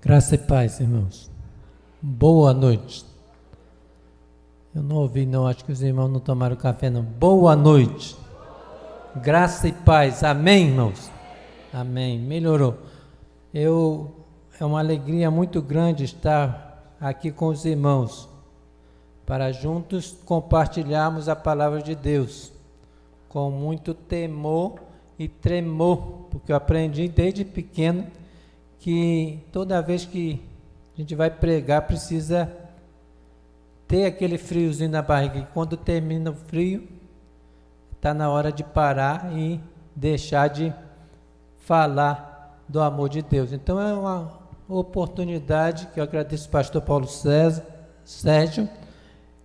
Graça e paz, irmãos. Boa noite. Eu não ouvi, não. Acho que os irmãos não tomaram café, não. Boa noite. Graça e paz. Amém, irmãos? Amém. Melhorou. É uma alegria muito grande estar aqui com os irmãos, para juntos compartilharmos a palavra de Deus, com muito temor e tremor, porque eu aprendi desde pequeno que toda vez que a gente vai pregar precisa ter aquele friozinho na barriga, e quando termina o frio está na hora de parar e deixar de falar do amor de Deus. Então é uma oportunidade que eu agradeço ao pastor Paulo Sérgio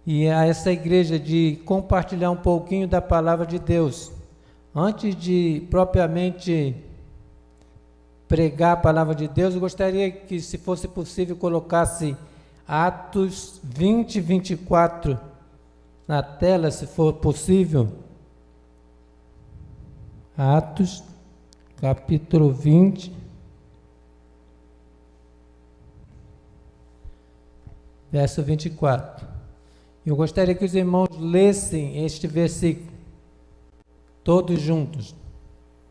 e a essa igreja de compartilhar um pouquinho da palavra de Deus. Antes de propriamente pregar a palavra de Deus, eu gostaria que, se fosse possível, colocasse Atos 20, 24 na tela, se for possível. Atos, capítulo 20, verso 24. Eu gostaria que os irmãos lessem este versículo, todos juntos.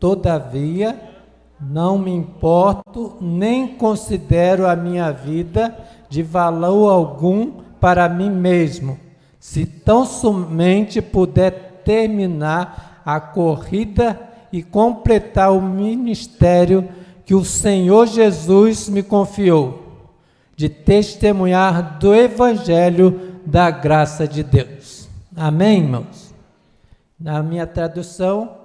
Todavia, não me importo, nem considero a minha vida de valor algum para mim mesmo, se tão somente puder terminar a corrida e completar o ministério que o Senhor Jesus me confiou, de testemunhar do Evangelho da graça de Deus. Amém, irmãos? Na minha tradução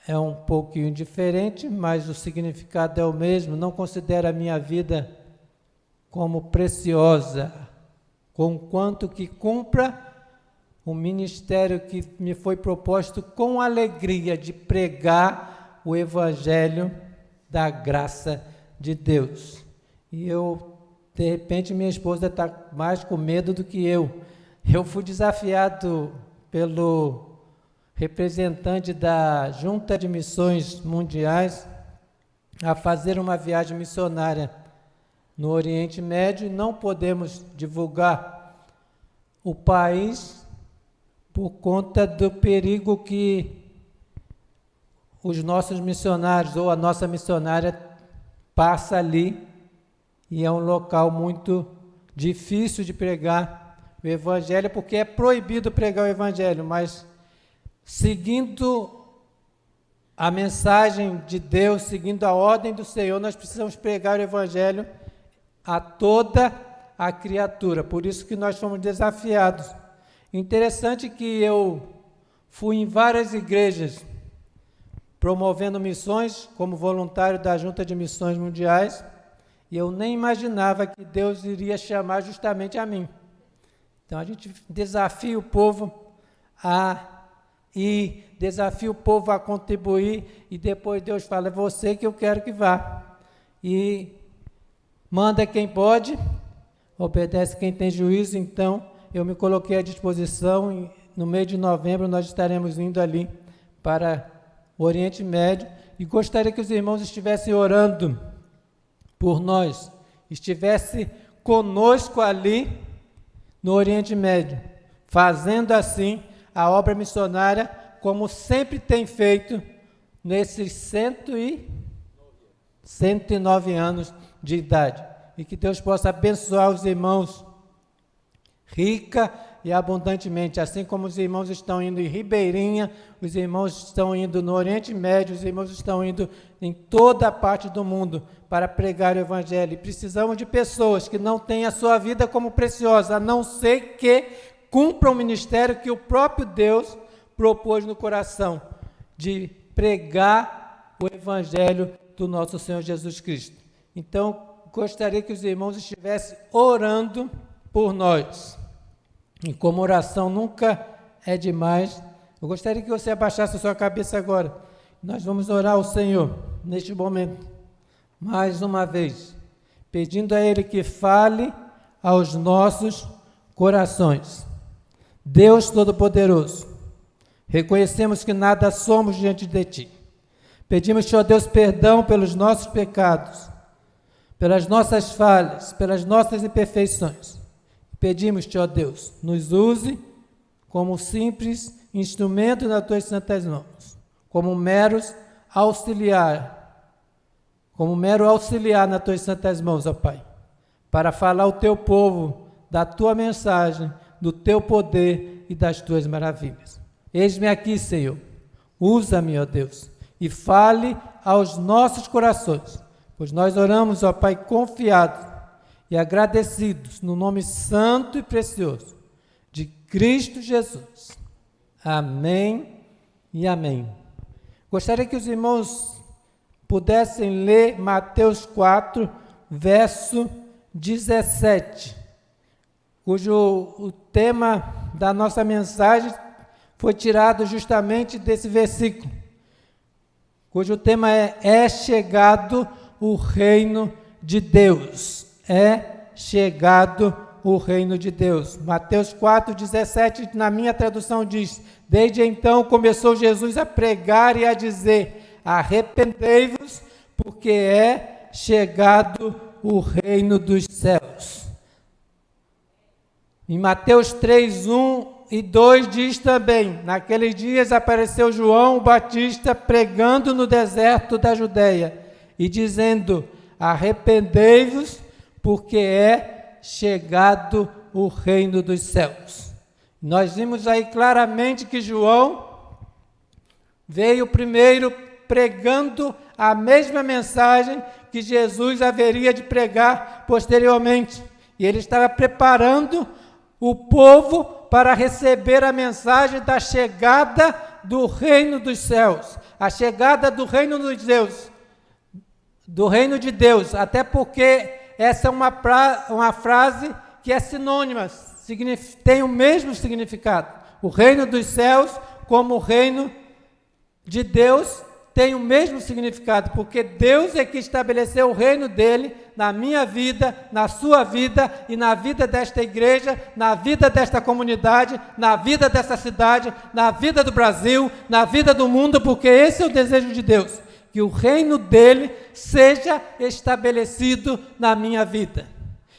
é um pouquinho diferente, mas o significado é o mesmo. Não considero a minha vida como preciosa, conquanto que cumpra o ministério que me foi proposto com alegria de pregar o Evangelho da graça de Deus. E de repente, minha esposa está mais com medo do que eu. Eu fui desafiado pelo representante da Junta de Missões Mundiais a fazer uma viagem missionária no Oriente Médio, e não podemos divulgar o país por conta do perigo que os nossos missionários ou a nossa missionária passa ali, e é um local muito difícil de pregar o Evangelho, porque é proibido pregar o Evangelho, mas seguindo a mensagem de Deus, seguindo a ordem do Senhor, nós precisamos pregar o Evangelho a toda a criatura. Por isso que nós fomos desafiados. Interessante que eu fui em várias igrejas promovendo missões como voluntário da Junta de Missões Mundiais, e eu nem imaginava que Deus iria chamar justamente a mim. Então a gente desafia o povo desafia o povo a contribuir, e depois Deus fala: é você que eu quero que vá. E manda quem pode, obedece quem tem juízo. Então eu me coloquei à disposição, e no mês de novembro nós estaremos indo ali para o Oriente Médio, e gostaria que os irmãos estivessem orando por nós, estivesse conosco ali no Oriente Médio, fazendo assim a obra missionária, como sempre tem feito nesses 109 anos de idade. E que Deus possa abençoar os irmãos rica e abundantemente, assim como os irmãos estão indo em Ribeirinha, os irmãos estão indo no Oriente Médio, os irmãos estão indo em toda a parte do mundo para pregar o Evangelho. E precisamos de pessoas que não têm a sua vida como preciosa, a não ser que cumpra o ministério que o próprio Deus propôs no coração, de pregar o Evangelho do nosso Senhor Jesus Cristo. Então, gostaria que os irmãos estivessem orando por nós. E como oração nunca é demais, eu gostaria que você abaixasse a sua cabeça agora. Nós vamos orar ao Senhor neste momento, mais uma vez, pedindo a Ele que fale aos nossos corações. Deus Todo-Poderoso, reconhecemos que nada somos diante de Ti. Pedimos-te, ó Deus, perdão pelos nossos pecados, pelas nossas falhas, pelas nossas imperfeições. Pedimos-te, ó Deus, nos use como simples instrumento nas tuas santas mãos, como mero auxiliar nas tuas santas mãos, ó Pai, para falar ao teu povo da tua mensagem, do teu poder e das tuas maravilhas. Eis-me aqui, Senhor, usa-me, ó Deus, e fale aos nossos corações, pois nós oramos, ó Pai, confiados e agradecidos no nome santo e precioso de Cristo Jesus. Amém e amém. Gostaria que os irmãos pudessem ler Mateus 4, verso 17, cujo o tema da nossa mensagem foi tirado justamente desse versículo, cujo tema é chegado o reino de Deus. É chegado o reino de Deus. Mateus 4, 17, na minha tradução diz: desde então começou Jesus a pregar e a dizer: arrependei-vos, porque é chegado o reino dos céus. Em Mateus 3, 1 e 2 diz também: naqueles dias apareceu João Batista pregando no deserto da Judeia e dizendo: arrependei-vos, porque é chegado o reino dos céus. Nós vimos aí claramente que João veio primeiro pregando a mesma mensagem que Jesus haveria de pregar posteriormente. E ele estava preparando o povo para receber a mensagem da chegada do reino dos céus, a chegada do reino dos Deus, do reino de Deus, até porque essa é uma frase que é sinônima, tem o mesmo significado. O reino dos céus, como o reino de Deus, tem o mesmo significado, porque Deus é que estabeleceu o reino dele na minha vida, na sua vida e na vida desta igreja, na vida desta comunidade, na vida dessa cidade, na vida do Brasil, na vida do mundo, porque esse é o desejo de Deus, que o reino dele seja estabelecido na minha vida.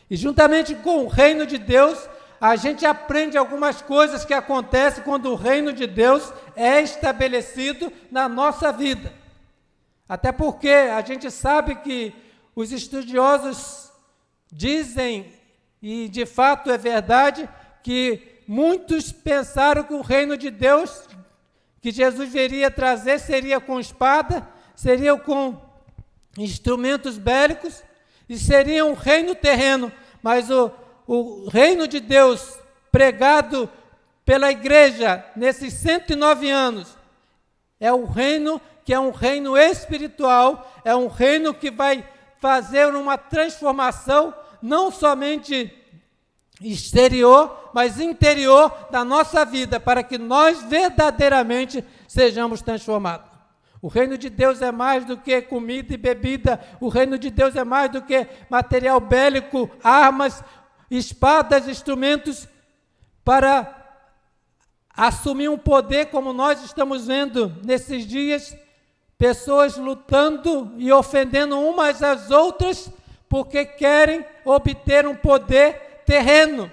E juntamente com o reino de Deus, a gente aprende algumas coisas que acontecem quando o reino de Deus é estabelecido na nossa vida. Até porque a gente sabe que os estudiosos dizem, e de fato é verdade, que muitos pensaram que o reino de Deus, que Jesus viria trazer, seria com espada, seria com instrumentos bélicos, e seria um reino terreno, mas o reino de Deus pregado pela igreja nesses 109 anos é o reino que é um reino espiritual, é um reino que vai fazer uma transformação não somente exterior, mas interior da nossa vida, para que nós verdadeiramente sejamos transformados. O reino de Deus é mais do que comida e bebida, o reino de Deus é mais do que material bélico, armas, espadas, instrumentos para assumir um poder, como nós estamos vendo nesses dias, pessoas lutando e ofendendo umas às outras porque querem obter um poder terreno,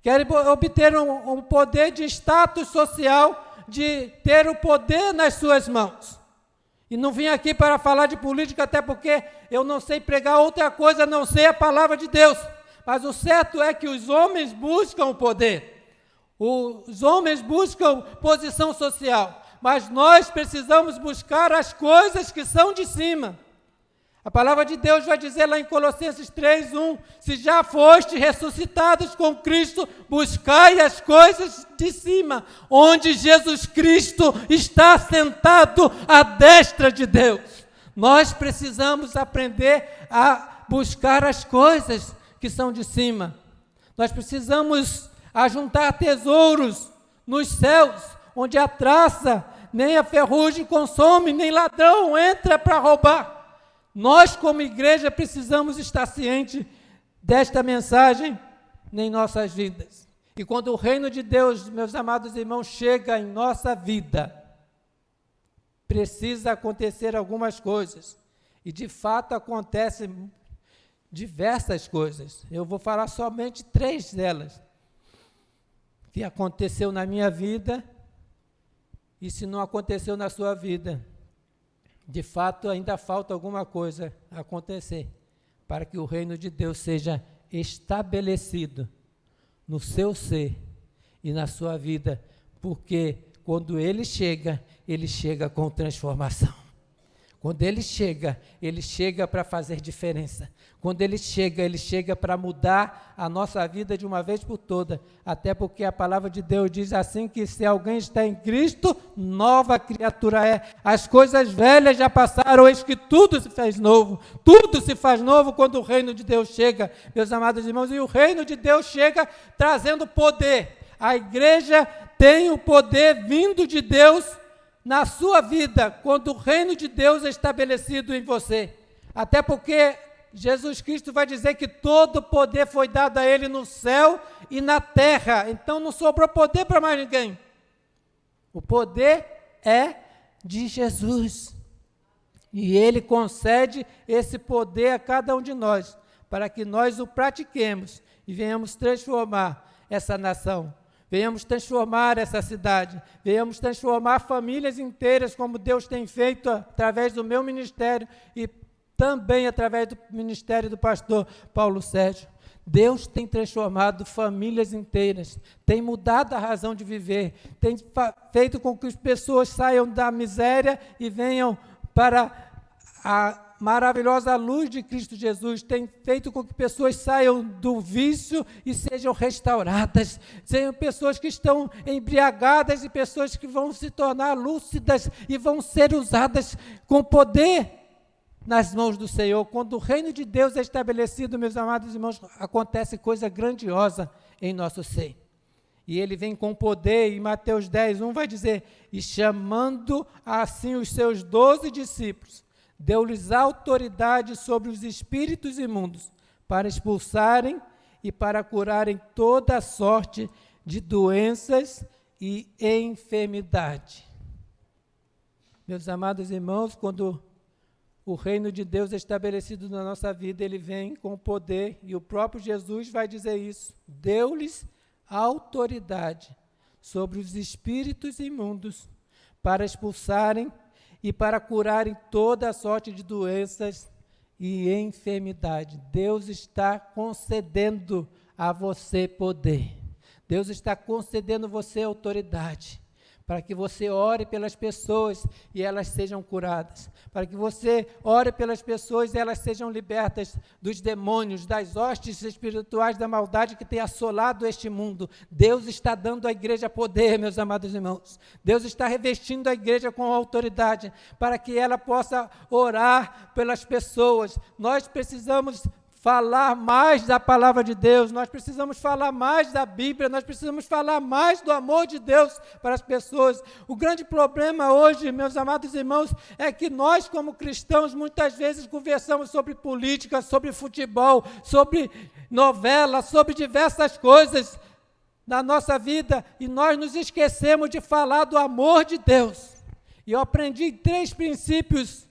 querem obter um poder de status social, de ter o poder nas suas mãos. E não vim aqui para falar de política, até porque eu não sei pregar outra coisa, a não ser a palavra de Deus. Mas o certo é que os homens buscam o poder, os homens buscam posição social, mas nós precisamos buscar as coisas que são de cima. A palavra de Deus vai dizer lá em Colossenses 3:1, se já foste ressuscitados com Cristo, buscai as coisas de cima, onde Jesus Cristo está sentado à destra de Deus. Nós precisamos aprender a buscar as coisas que são de cima. Nós precisamos ajuntar tesouros nos céus, onde a traça, nem a ferrugem consome, nem ladrão entra para roubar. Nós, como igreja, precisamos estar cientes desta mensagem em nossas vidas. E quando o reino de Deus, meus amados irmãos, chega em nossa vida, precisa acontecer algumas coisas. E de fato acontece diversas coisas. Eu vou falar somente 3 delas, que aconteceu na minha vida, e se não aconteceu na sua vida, de fato ainda falta alguma coisa acontecer, para que o reino de Deus seja estabelecido no seu ser e na sua vida, porque quando ele chega com transformação. Quando ele chega para fazer diferença. Quando ele chega para mudar a nossa vida de uma vez por toda. Até porque a palavra de Deus diz assim, que se alguém está em Cristo, nova criatura é. As coisas velhas já passaram, eis que tudo se fez novo. Tudo se faz novo quando o reino de Deus chega, meus amados irmãos. E o reino de Deus chega trazendo poder. A igreja tem o poder vindo de Deus na sua vida, quando o reino de Deus é estabelecido em você. Até porque Jesus Cristo vai dizer que todo o poder foi dado a Ele no céu e na terra. Então não sobrou poder para mais ninguém. O poder é de Jesus. E Ele concede esse poder a cada um de nós, para que nós o pratiquemos e venhamos transformar essa nação. Venhamos transformar essa cidade, venhamos transformar famílias inteiras, como Deus tem feito através do meu ministério e também através do ministério do pastor Paulo Sérgio. Deus tem transformado famílias inteiras, tem mudado a razão de viver, tem feito com que as pessoas saiam da miséria e venham para a maravilhosa luz de Cristo Jesus, tem feito com que pessoas saiam do vício e sejam restauradas, sejam pessoas que estão embriagadas e pessoas que vão se tornar lúcidas e vão ser usadas com poder nas mãos do Senhor. Quando o reino de Deus é estabelecido, meus amados irmãos, acontece coisa grandiosa em nosso ser. E ele vem com poder, e Mateus 10:1 vai dizer, e chamando assim os seus 12 discípulos, deu-lhes autoridade sobre os espíritos imundos, para expulsarem e para curarem toda sorte de doenças e enfermidade. Meus amados irmãos, quando o reino de Deus é estabelecido na nossa vida, ele vem com poder, e o próprio Jesus vai dizer isso, deu-lhes autoridade sobre os espíritos imundos, para expulsarem e para curarem toda a sorte de doenças e enfermidade. Deus está concedendo a você poder. Deus está concedendo a você autoridade, para que você ore pelas pessoas e elas sejam curadas, para que você ore pelas pessoas e elas sejam libertas dos demônios, das hostes espirituais da maldade que tem assolado este mundo. Deus está dando à igreja poder, meus amados irmãos. Deus está revestindo a igreja com autoridade, para que ela possa orar pelas pessoas. Nós precisamos falar mais da palavra de Deus, nós precisamos falar mais da Bíblia, nós precisamos falar mais do amor de Deus para as pessoas. O grande problema hoje, meus amados irmãos, é que nós, como cristãos, muitas vezes conversamos sobre política, sobre futebol, sobre novela, sobre diversas coisas na nossa vida, e nós nos esquecemos de falar do amor de Deus. E eu aprendi 3 princípios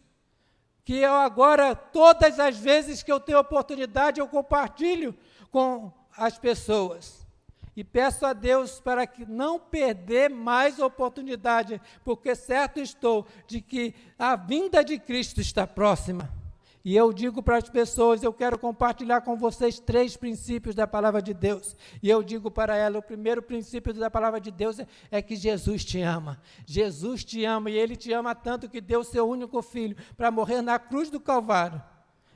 que eu agora, todas as vezes que eu tenho oportunidade, eu compartilho com as pessoas. E peço a Deus para que não perder mais oportunidade, porque certo estou de que a vinda de Cristo está próxima. E eu digo para as pessoas, eu quero compartilhar com vocês 3 princípios da palavra de Deus. E eu digo para ela, o primeiro princípio da palavra de Deus é que Jesus te ama. Jesus te ama, e Ele te ama tanto que deu o seu único filho para morrer na cruz do Calvário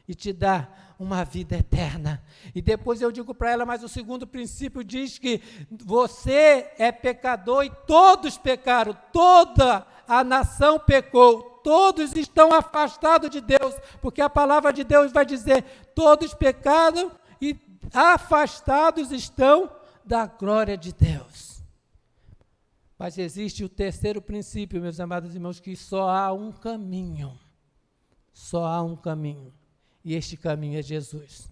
e te dar uma vida eterna. E depois eu digo para ela, mas o segundo princípio diz que você é pecador e todos pecaram, toda a nação pecou. Todos estão afastados de Deus, porque a palavra de Deus vai dizer, todos pecaram e afastados estão da glória de Deus. Mas existe o terceiro princípio, meus amados irmãos, que só há um caminho. Só há um caminho. E este caminho é Jesus.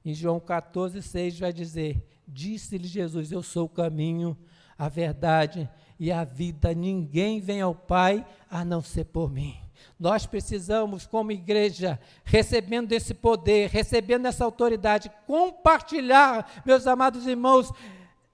Em João 14:6 vai dizer, disse-lhe Jesus, eu sou o caminho, a verdade e a vida, ninguém vem ao Pai a não ser por mim. Nós precisamos, como igreja, recebendo esse poder, recebendo essa autoridade, compartilhar, meus amados irmãos,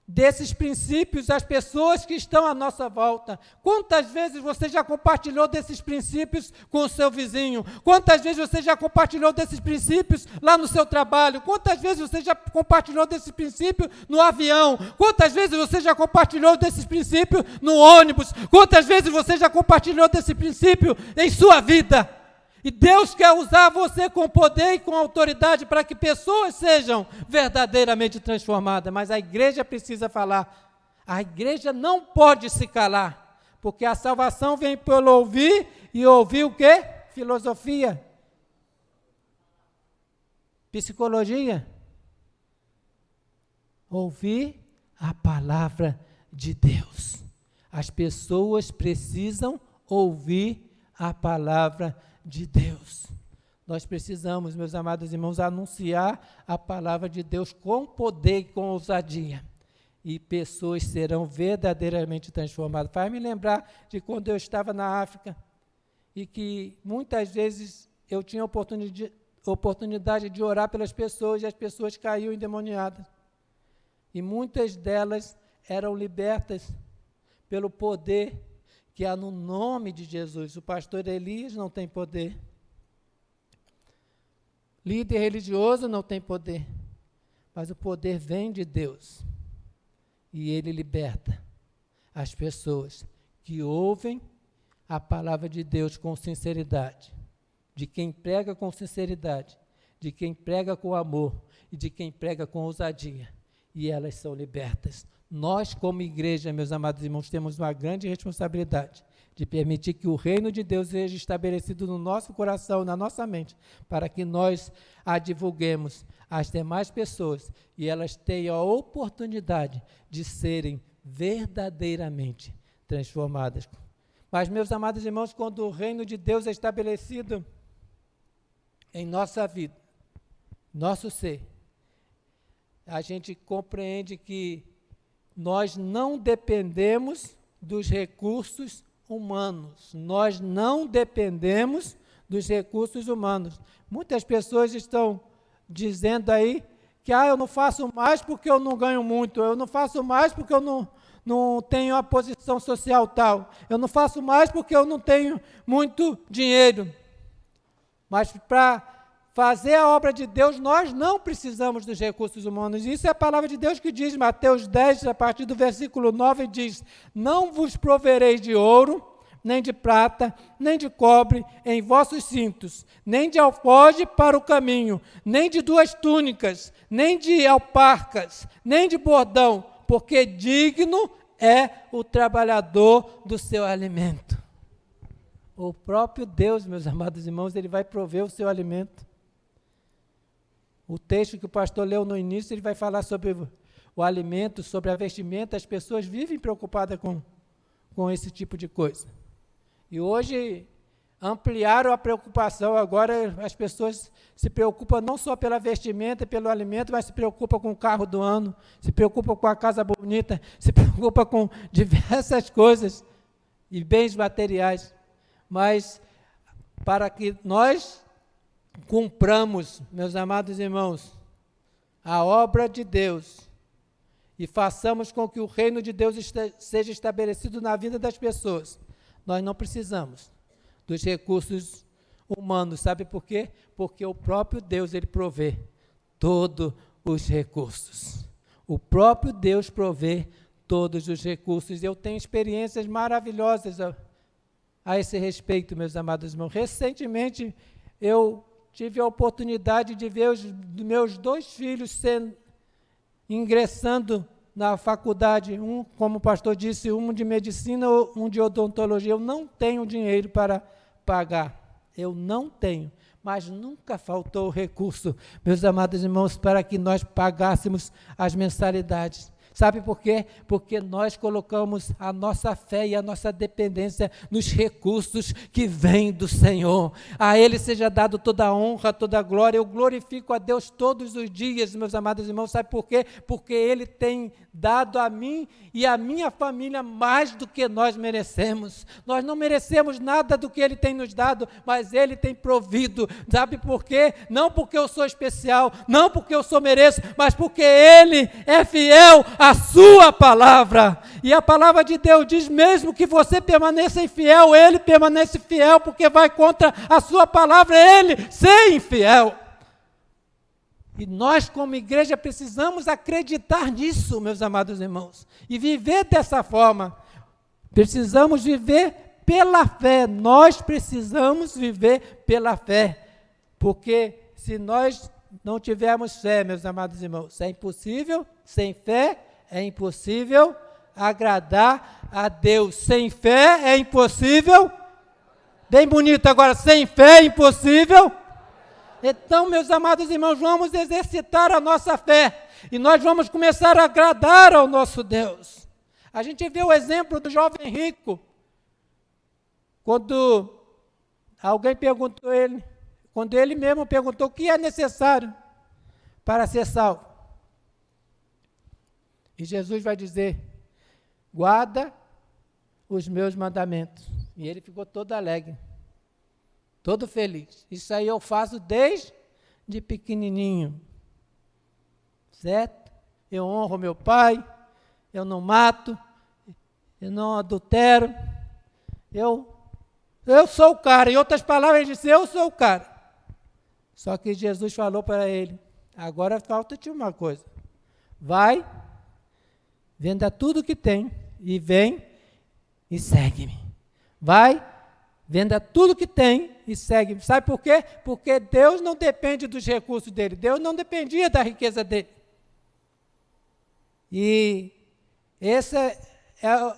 desses princípios às pessoas que estão à nossa volta. Quantas vezes você já compartilhou desses princípios com o seu vizinho? Quantas vezes você já compartilhou desses princípios lá no seu trabalho? Quantas vezes você já compartilhou desses princípios no avião? Quantas vezes você já compartilhou desses princípios no ônibus? Quantas vezes você já compartilhou desse princípio em sua vida? E Deus quer usar você com poder e com autoridade para que pessoas sejam verdadeiramente transformadas. Mas a igreja precisa falar. A igreja não pode se calar. Porque a salvação vem pelo ouvir, e ouvir o quê? Filosofia. Psicologia. Ouvir a palavra de Deus. As pessoas precisam ouvir a palavra de Deus. Nós precisamos, meus amados irmãos, anunciar a palavra de Deus com poder e com ousadia. E pessoas serão verdadeiramente transformadas. Faz me lembrar de quando eu estava na África e que muitas vezes eu tinha oportunidade de orar pelas pessoas e as pessoas caíam endemoniadas. E muitas delas eram libertas pelo poder que há no nome de Jesus. O pastor Elias não tem poder. Líder religioso não tem poder. Mas o poder vem de Deus. E ele liberta as pessoas que ouvem a palavra de Deus com sinceridade. De quem prega com sinceridade. De quem prega com amor. E de quem prega com ousadia. E elas são libertas. Nós, como igreja, meus amados irmãos, temos uma grande responsabilidade de permitir que o reino de Deus seja estabelecido no nosso coração, na nossa mente, para que nós a divulguemos às demais pessoas e elas tenham a oportunidade de serem verdadeiramente transformadas. Mas, meus amados irmãos, quando o reino de Deus é estabelecido em nossa vida, nosso ser, a gente compreende que nós não dependemos dos recursos humanos. Nós não dependemos dos recursos humanos. Muitas pessoas estão dizendo aí que eu não faço mais porque eu não ganho muito, eu não faço mais porque eu não tenho a posição social tal, eu não faço mais porque eu não tenho muito dinheiro. Mas para fazer a obra de Deus, nós não precisamos dos recursos humanos. Isso é a palavra de Deus que diz, Mateus 10, a partir do versículo 9, diz: não vos provereis de ouro, nem de prata, nem de cobre em vossos cintos, nem de alforje para o caminho, nem de 2 túnicas, nem de alparcas, nem de bordão, porque digno é o trabalhador do seu alimento. O próprio Deus, meus amados irmãos, ele vai prover o seu alimento. O texto que o pastor leu no início, ele vai falar sobre o alimento, sobre a vestimenta. As pessoas vivem preocupadas com esse tipo de coisa. E hoje ampliaram a preocupação. Agora as pessoas se preocupam não só pela vestimenta e pelo alimento, mas se preocupam com o carro do ano, se preocupam com a casa bonita, se preocupam com diversas coisas e bens materiais. Mas para que nós cumpramos, meus amados irmãos, a obra de Deus e façamos com que o reino de Deus seja estabelecido na vida das pessoas, nós não precisamos dos recursos humanos. Sabe por quê? Porque o próprio Deus, ele provê todos os recursos. O próprio Deus provê todos os recursos. Eu tenho experiências maravilhosas a esse respeito, meus amados irmãos. Recentemente, eu tive a oportunidade de ver os meus 2 filhos ingressando na faculdade, um, como o pastor disse, um de medicina, um de odontologia. Eu não tenho dinheiro para pagar, eu não tenho, mas nunca faltou recurso, meus amados irmãos, para que nós pagássemos as mensalidades. Sabe por quê? Porque nós colocamos a nossa fé e a nossa dependência nos recursos que vêm do Senhor. A Ele seja dado toda a honra, toda a glória. Eu glorifico a Deus todos os dias, meus amados irmãos. Sabe por quê? Porque Ele tem dado a mim e a minha família mais do que nós merecemos. Nós não merecemos nada do que Ele tem nos dado, mas Ele tem provido. Sabe por quê? Não porque eu sou especial, não porque eu só mereço, mas porque Ele é fiel à sua palavra. E a palavra de Deus diz, mesmo que você permaneça infiel, Ele permanece fiel, porque vai contra a sua palavra, Ele ser infiel. E nós, como igreja, precisamos acreditar nisso, meus amados irmãos, e viver dessa forma. Precisamos viver pela fé. Nós precisamos viver pela fé, porque se nós não tivermos fé, meus amados irmãos, é impossível, sem fé, é impossível agradar a Deus. Sem fé é impossível, bem bonito agora, sem fé é impossível. Então, meus amados irmãos, vamos exercitar a nossa fé, e nós vamos começar a agradar ao nosso Deus. A gente vê o exemplo do jovem rico, quando alguém perguntou a ele, quando ele mesmo perguntou o que é necessário para ser salvo. E Jesus vai dizer, guarda os meus mandamentos. E ele ficou todo alegre, todo feliz. Isso aí eu faço desde pequenininho, certo? Eu honro meu pai, eu não mato, eu não adultero, eu sou o cara. Em outras palavras, ele disse, eu sou o cara. Só que Jesus falou para ele, agora falta-te uma coisa. Vai, venda tudo que tem e vem e segue-me. Vai, venda tudo que tem e segue-me. Sabe por quê? Porque Deus não depende dos recursos dele. Deus não dependia da riqueza dele. E esse é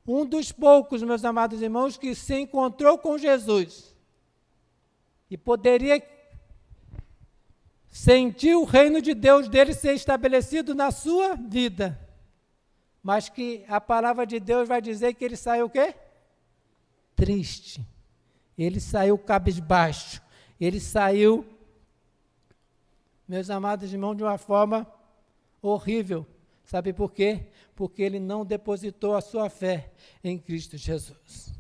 um dos poucos, meus amados irmãos, que se encontrou com Jesus e poderia sentir o reino de Deus dele ser estabelecido na sua vida, mas que a palavra de Deus vai dizer que ele saiu o quê? Triste, ele saiu cabisbaixo, ele saiu, meus amados irmãos, de uma forma horrível. Sabe por quê? Porque ele não depositou a sua fé em Cristo Jesus.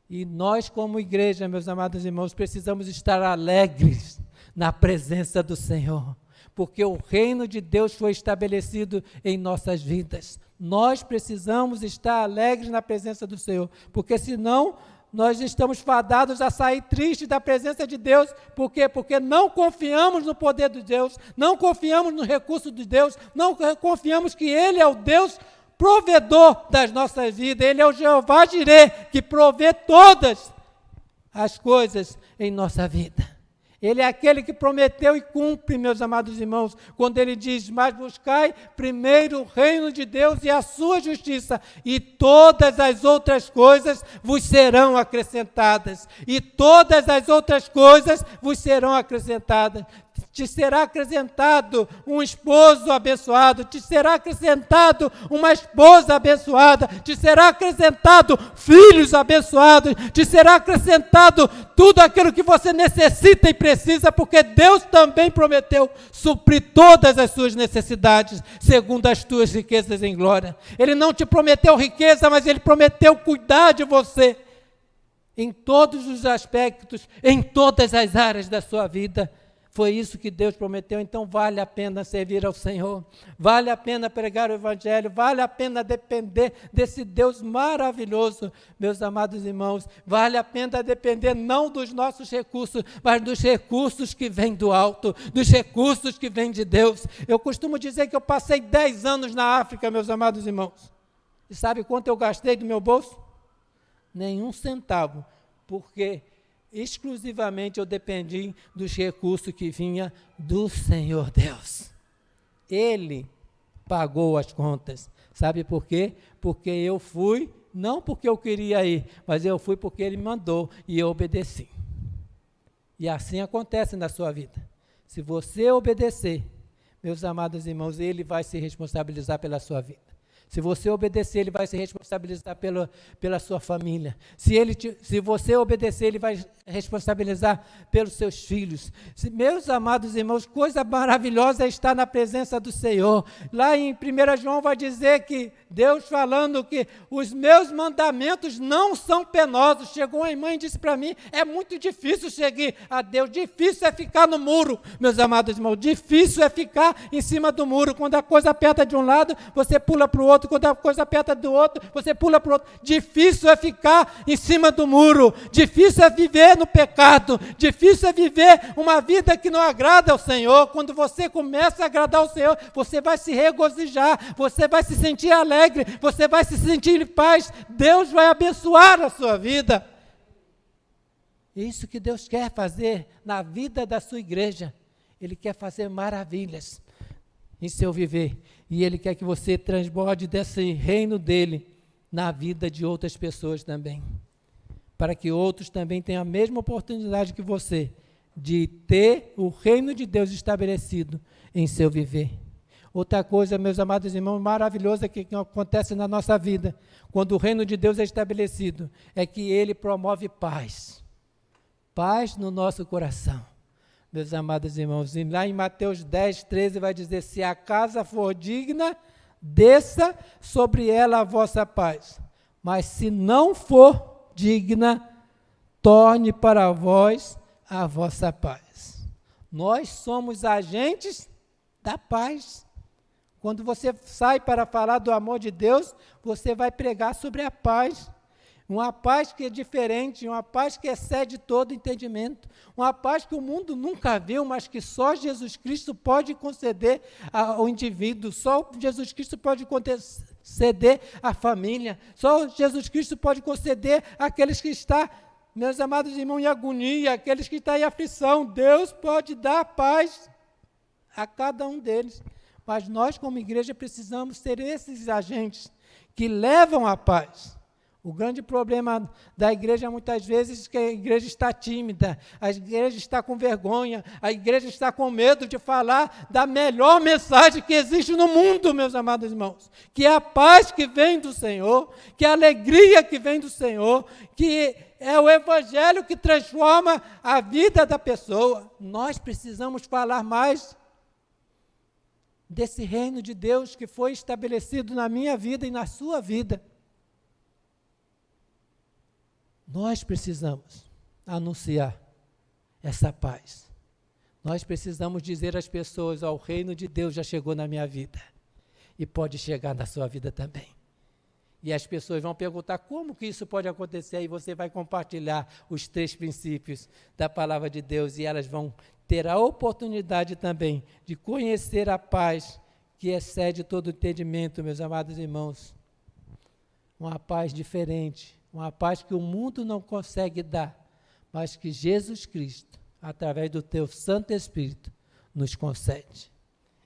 E nós, como igreja, meus amados irmãos, precisamos estar alegres na presença do Senhor, porque o reino de Deus foi estabelecido em nossas vidas. Nós precisamos estar alegres na presença do Senhor, porque senão nós estamos fadados a sair tristes da presença de Deus. Por quê? Porque não confiamos no poder de Deus, não confiamos no recurso de Deus, não confiamos que Ele é o Deus provedor das nossas vidas. Ele é o Jeová Jirê, que provê todas as coisas em nossa vida. Ele é aquele que prometeu e cumpre, meus amados irmãos, quando ele diz, mas buscai primeiro o reino de Deus e a sua justiça, e todas as outras coisas vos serão acrescentadas. E todas as outras coisas vos serão acrescentadas. Te será acrescentado um esposo abençoado, te será acrescentado uma esposa abençoada, te será acrescentado filhos abençoados, te será acrescentado tudo aquilo que você necessita e precisa, porque Deus também prometeu suprir todas as suas necessidades, segundo as tuas riquezas em glória. Ele não te prometeu riqueza, mas Ele prometeu cuidar de você em todos os aspectos, em todas as áreas da sua vida. Foi isso que Deus prometeu. Então vale a pena servir ao Senhor, vale a pena pregar o Evangelho, vale a pena depender desse Deus maravilhoso, meus amados irmãos. Vale a pena depender não dos nossos recursos, mas dos recursos que vêm do alto, dos recursos que vêm de Deus. Eu costumo dizer que eu passei 10 anos na África, meus amados irmãos. E sabe quanto eu gastei do meu bolso? Nenhum centavo, porque exclusivamente eu dependi dos recursos que vinha do Senhor Deus. Ele pagou as contas. Sabe por quê? Porque eu fui, não porque eu queria ir, mas eu fui porque Ele mandou e eu obedeci. E assim acontece na sua vida. Se você obedecer, meus amados irmãos, Ele vai se responsabilizar pela sua vida. Se você obedecer, Ele vai se responsabilizar pela sua família. Se você obedecer, Ele vai responsabilizar pelos seus filhos. Meus amados irmãos, coisa maravilhosa é estar na presença do Senhor. Lá em 1 João vai dizer que Deus falando que os meus mandamentos não são penosos. Chegou uma mãe e disse para mim, é muito difícil seguir a Deus, difícil é ficar no muro, meus amados irmãos, difícil é ficar em cima do muro. Quando a coisa aperta de um lado, você pula para o outro, quando a coisa aperta do outro, você pula para o outro. Difícil é ficar em cima do muro, difícil é viver no pecado, difícil é viver uma vida que não agrada ao Senhor. Quando você começa a agradar ao Senhor, você vai se regozijar, você vai se sentir alegre, você vai se sentir em paz, Deus vai abençoar a sua vida. Isso que Deus quer fazer na vida da sua igreja, Ele quer fazer maravilhas em seu viver, e Ele quer que você transborde desse reino dEle na vida de outras pessoas também, para que outros também tenham a mesma oportunidade que você, de ter o reino de Deus estabelecido em seu viver. Outra coisa, meus amados irmãos, maravilhosa que acontece na nossa vida, quando o reino de Deus é estabelecido, é que Ele promove paz, paz no nosso coração. Meus amados irmãos, e lá em Mateus 10, 13 vai dizer, se a casa for digna, desça sobre ela a vossa paz, mas se não for digna, torne para vós a vossa paz. Nós somos agentes da paz. Quando você sai para falar do amor de Deus, você vai pregar sobre a paz. Uma paz que é diferente, uma paz que excede todo entendimento, uma paz que o mundo nunca viu, mas que só Jesus Cristo pode conceder ao indivíduo, só Jesus Cristo pode conceder à família, só Jesus Cristo pode conceder àqueles que estão, meus amados irmãos, em agonia, aqueles que estão em aflição. Deus pode dar paz a cada um deles, mas nós como igreja precisamos ser esses agentes que levam a paz. O grande problema da igreja muitas vezes é que a igreja está tímida, a igreja está com vergonha, a igreja está com medo de falar da melhor mensagem que existe no mundo, meus amados irmãos, que é a paz que vem do Senhor, que é a alegria que vem do Senhor, que é o evangelho que transforma a vida da pessoa. Nós precisamos falar mais desse reino de Deus que foi estabelecido na minha vida e na sua vida. Nós precisamos anunciar essa paz. Nós precisamos dizer às pessoas, o reino de Deus já chegou na minha vida e pode chegar na sua vida também. E as pessoas vão perguntar como que isso pode acontecer, e você vai compartilhar os 3 princípios da palavra de Deus, e elas vão ter a oportunidade também de conhecer a paz que excede todo entendimento, meus amados irmãos. Uma paz diferente, uma paz que o mundo não consegue dar, mas que Jesus Cristo, através do teu Santo Espírito, nos concede.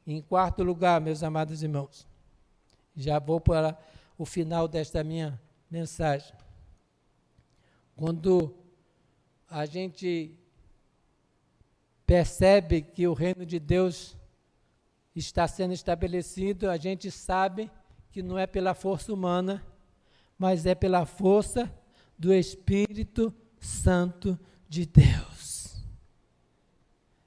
Em 4º lugar, meus amados irmãos, já vou para o final desta minha mensagem. Quando a gente percebe que o reino de Deus está sendo estabelecido, a gente sabe que não é pela força humana, mas é pela força do Espírito Santo de Deus.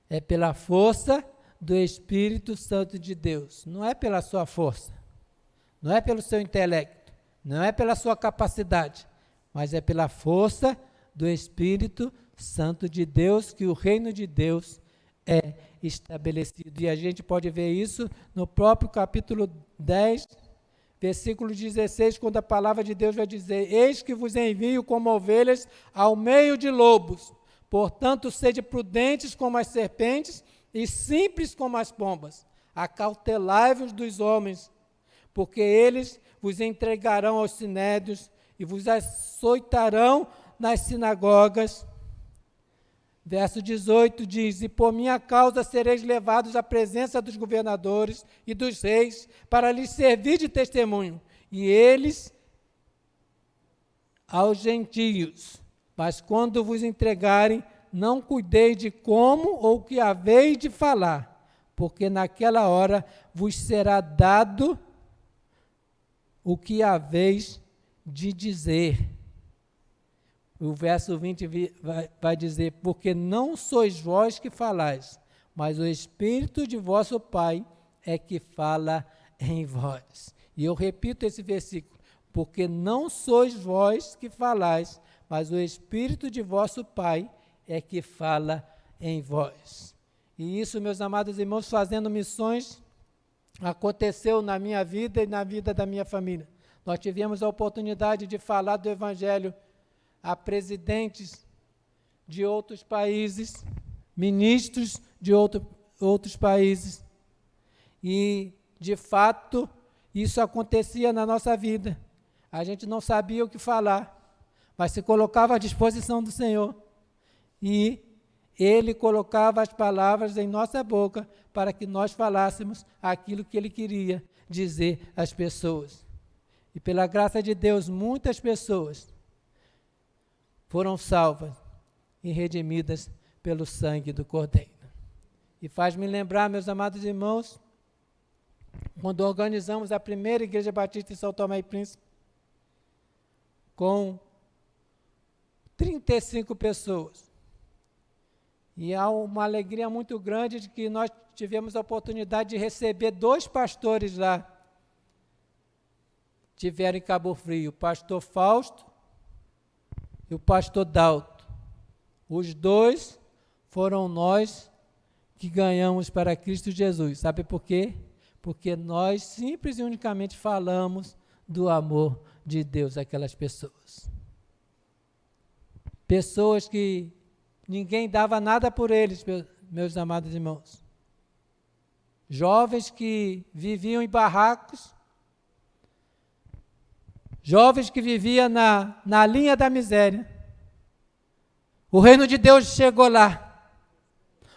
É pela força do Espírito Santo de Deus. Não é pela sua força, não é pelo seu intelecto, não é pela sua capacidade, mas é pela força do Espírito Santo de Deus que o reino de Deus é estabelecido. E a gente pode ver isso no próprio capítulo 10, versículo 16, quando a palavra de Deus vai dizer, eis que vos envio como ovelhas ao meio de lobos, portanto sede prudentes como as serpentes e simples como as pombas, acautelai-vos dos homens, porque eles vos entregarão aos sinédrios e vos açoitarão nas sinagogas. Verso 18 diz, e por minha causa sereis levados à presença dos governadores e dos reis, para lhes servir de testemunho, e eles aos gentios. Mas quando vos entregarem, não cuideis de como ou que haveis de falar, porque naquela hora vos será dado o que haveis de dizer. O verso 20 vai dizer, porque não sois vós que falais, mas o Espírito de vosso Pai é que fala em vós. E eu repito esse versículo, porque não sois vós que falais, mas o Espírito de vosso Pai é que fala em vós. E isso, meus amados irmãos, fazendo missões, aconteceu na minha vida e na vida da minha família. Nós tivemos a oportunidade de falar do Evangelho a presidentes de outros países, ministros de outros países. E, de fato, isso acontecia na nossa vida. A gente não sabia o que falar, mas se colocava à disposição do Senhor. E Ele colocava as palavras em nossa boca para que nós falássemos aquilo que Ele queria dizer às pessoas. E pela graça de Deus, muitas pessoas foram salvas e redimidas pelo sangue do Cordeiro. E faz-me lembrar, meus amados irmãos, quando organizamos a primeira Igreja Batista em São Tomé e Príncipe, com 35 pessoas. E há uma alegria muito grande de que nós tivemos a oportunidade de receber 2 pastores lá. Tiveram em Cabo Frio, o pastor Fausto e o pastor Dalto. Os 2 foram nós que ganhamos para Cristo Jesus. Sabe por quê? Porque nós simples e unicamente falamos do amor de Deus àquelas pessoas. Pessoas que ninguém dava nada por eles, meus amados irmãos. Jovens que viviam em barracos, jovens que viviam na linha da miséria. O reino de Deus chegou lá.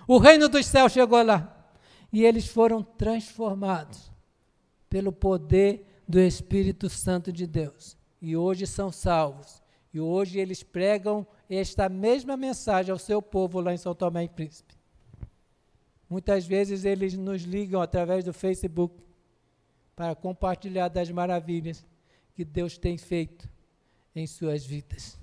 O reino dos céus chegou lá. E eles foram transformados pelo poder do Espírito Santo de Deus. E hoje são salvos. E hoje eles pregam esta mesma mensagem ao seu povo lá em São Tomé e Príncipe. Muitas vezes eles nos ligam através do Facebook para compartilhar das maravilhas que Deus tem feito em suas vidas.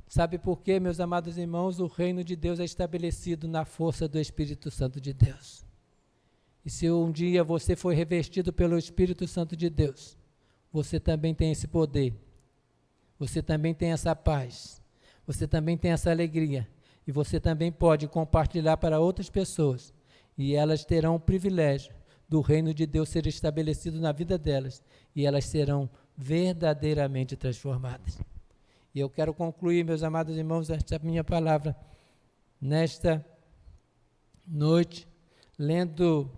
Sabe por quê, meus amados irmãos? O reino de Deus é estabelecido na força do Espírito Santo de Deus. E se um dia você foi revestido pelo Espírito Santo de Deus, você também tem esse poder, você também tem essa paz, você também tem essa alegria, e você também pode compartilhar para outras pessoas, e elas terão o privilégio do reino de Deus ser estabelecido na vida delas, e elas serão verdadeiramente transformadas. E eu quero concluir, meus amados irmãos, esta minha palavra nesta noite, lendo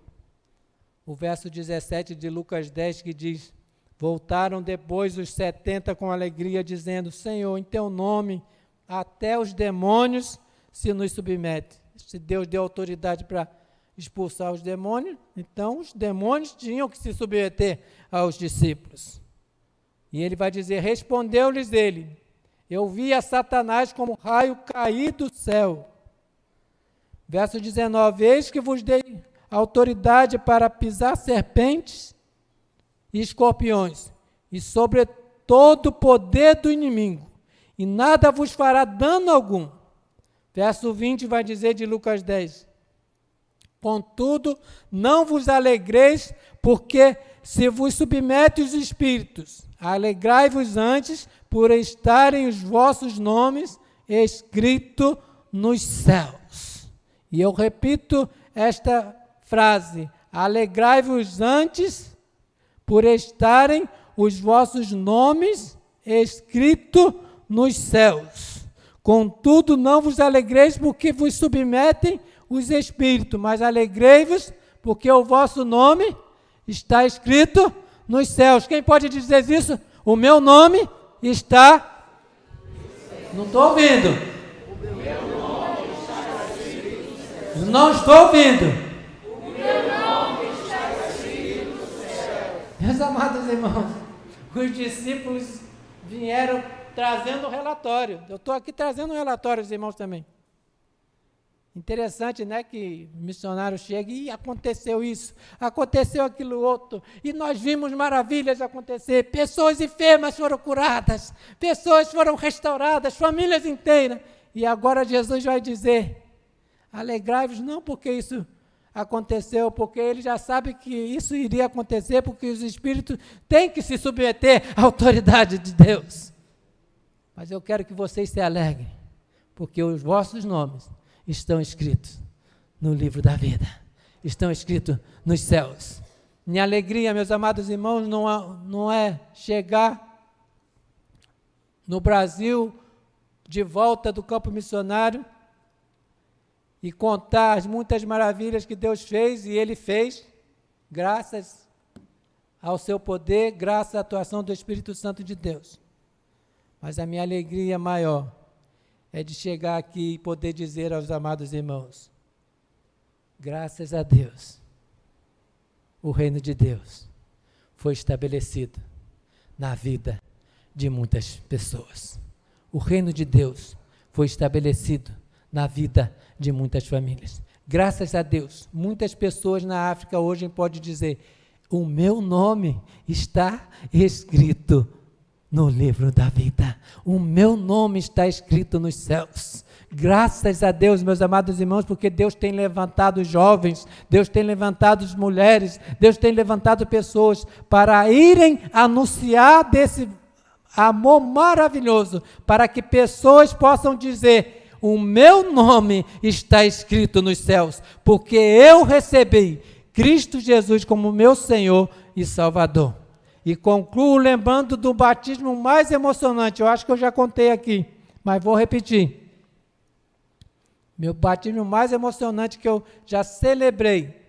o verso 17 de Lucas 10, que diz: voltaram depois os 70 com alegria, dizendo: Senhor, em teu nome até os demônios se nos submetem. Se Deus deu autoridade para expulsar os demônios, então os demônios tinham que se submeter aos discípulos. E ele vai dizer: respondeu-lhes ele: eu vi a Satanás como raio cair do céu. Verso 19: eis que vos dei autoridade para pisar serpentes e escorpiões, e sobre todo o poder do inimigo, e nada vos fará dano algum. Verso 20 vai dizer de Lucas 10: contudo, não vos alegreis, porque se vos submete os espíritos, alegrai-vos antes por estarem os vossos nomes escritos nos céus. E eu repito esta frase: alegrai-vos antes por estarem os vossos nomes escritos nos céus. Contudo, não vos alegreis porque vos submetem os espíritos, mas alegrei-vos porque o vosso nome está escrito nos céus. Quem pode dizer isso? O meu nome está... Não estou ouvindo. O meu nome está escrito nos céus. Não estou ouvindo. O meu nome está escrito nos céus. Meus amados irmãos, os discípulos vieram trazendo um relatório. Eu estou aqui trazendo um relatório, os irmãos também. Interessante, né, que o missionário chega e aconteceu isso, aconteceu aquilo outro, e nós vimos maravilhas acontecer, pessoas enfermas foram curadas, pessoas foram restauradas, famílias inteiras, e agora Jesus vai dizer, alegrai-vos não porque isso aconteceu, porque ele já sabe que isso iria acontecer, porque os espíritos têm que se submeter à autoridade de Deus. Mas eu quero que vocês se alegrem, porque os vossos nomes estão escritos no livro da vida, estão escritos nos céus. Minha alegria, meus amados irmãos, não é chegar no Brasil, de volta do campo missionário, e contar as muitas maravilhas que Deus fez, e Ele fez, graças ao seu poder, graças à atuação do Espírito Santo de Deus. Mas a minha alegria maior é de chegar aqui e poder dizer aos amados irmãos, graças a Deus, o reino de Deus foi estabelecido na vida de muitas pessoas. O reino de Deus foi estabelecido na vida de muitas famílias. Graças a Deus, muitas pessoas na África hoje podem dizer, o meu nome está escrito no livro da vida. O meu nome está escrito nos céus. Graças a Deus, meus amados irmãos, porque Deus tem levantado jovens, Deus tem levantado mulheres, Deus tem levantado pessoas para irem anunciar desse amor maravilhoso, para que pessoas possam dizer, o meu nome está escrito nos céus, porque eu recebi Cristo Jesus como meu Senhor e Salvador. E concluo lembrando do batismo mais emocionante, eu acho que eu já contei aqui, mas vou repetir. Meu batismo mais emocionante que eu já celebrei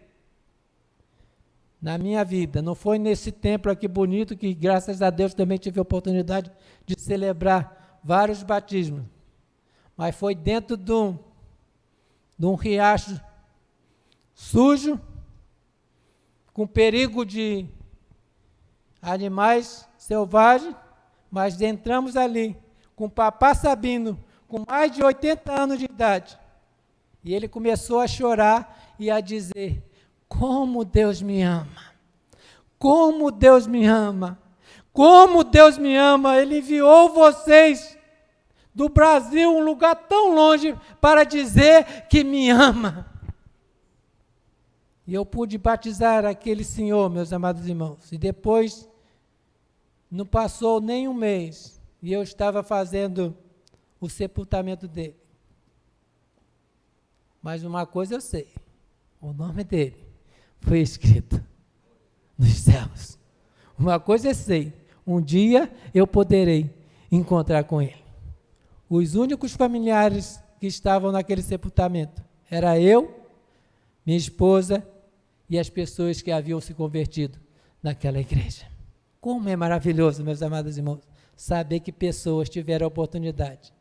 na minha vida, não foi nesse templo aqui bonito, que graças a Deus também tive a oportunidade de celebrar vários batismos, mas foi dentro de um riacho sujo, com perigo de animais selvagens, mas entramos ali com o Papá Sabino, com mais de 80 anos de idade, e ele começou a chorar e a dizer, como Deus me ama, como Deus me ama, como Deus me ama, Ele enviou vocês do Brasil, um lugar tão longe, para dizer que me ama. E eu pude batizar aquele senhor, meus amados irmãos, e depois, não passou nem um mês, e eu estava fazendo o sepultamento dele. Mas uma coisa eu sei, o nome dele foi escrito nos céus. Uma coisa eu sei, um dia eu poderei encontrar com ele. Os únicos familiares que estavam naquele sepultamento era eu, minha esposa e as pessoas que haviam se convertido naquela igreja. Como é maravilhoso, meus amados irmãos, saber que pessoas tiveram a oportunidade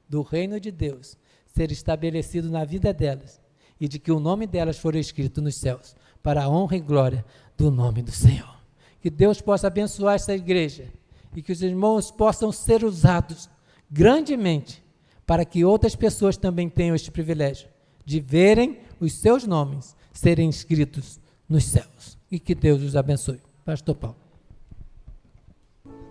do reino de Deus ser estabelecido na vida delas e de que o nome delas for escrito nos céus, para a honra e glória do nome do Senhor. Que Deus possa abençoar essa igreja e que os irmãos possam ser usados grandemente para que outras pessoas também tenham este privilégio de verem os seus nomes serem escritos nos céus. E que Deus os abençoe. Pastor Paulo.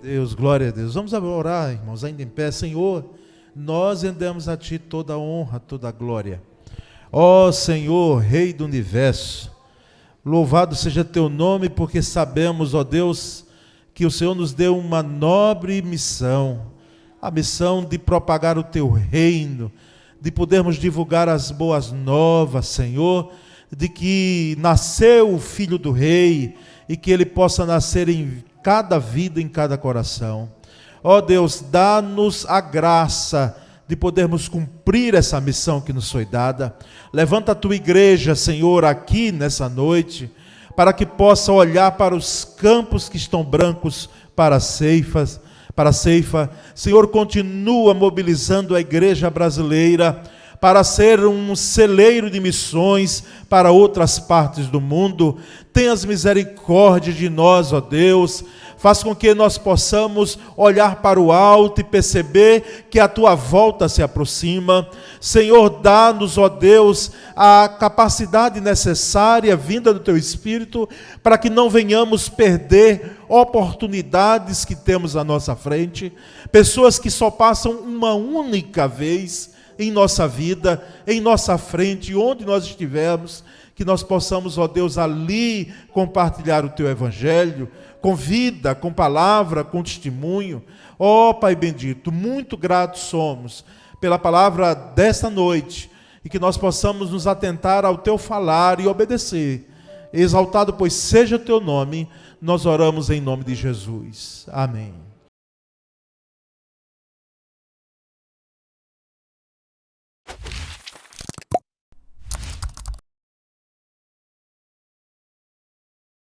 Deus, glória a Deus. Vamos orar, irmãos, ainda em pé. Senhor, nós rendemos a Ti toda a honra, toda a glória. Ó Senhor, Rei do Universo, louvado seja Teu nome, porque sabemos, ó Deus, que o Senhor nos deu uma nobre missão, a missão de propagar o Teu reino, de podermos divulgar as boas novas, Senhor, de que nasceu o Filho do Rei e que Ele possa nascer em cada vida, em cada coração. Ó Deus, dá-nos a graça de podermos cumprir essa missão que nos foi dada. Levanta a Tua igreja, Senhor, aqui nessa noite, para que possa olhar para os campos que estão brancos para a ceifa. Senhor, continua mobilizando a igreja brasileira para ser um celeiro de missões para outras partes do mundo. Tenhas misericórdia de nós, ó Deus. Faz com que nós possamos olhar para o alto e perceber que a tua volta se aproxima. Senhor, dá-nos, ó Deus, a capacidade necessária, vinda do teu Espírito, para que não venhamos perder oportunidades que temos à nossa frente, pessoas que só passam uma única vez em nossa vida, em nossa frente, onde nós estivermos, que nós possamos, ó Deus, ali compartilhar o teu evangelho, com vida, com palavra, com testemunho. Ó Pai bendito, muito gratos somos pela palavra desta noite, e que nós possamos nos atentar ao teu falar e obedecer. Exaltado, pois, seja o teu nome, nós oramos em nome de Jesus. Amém.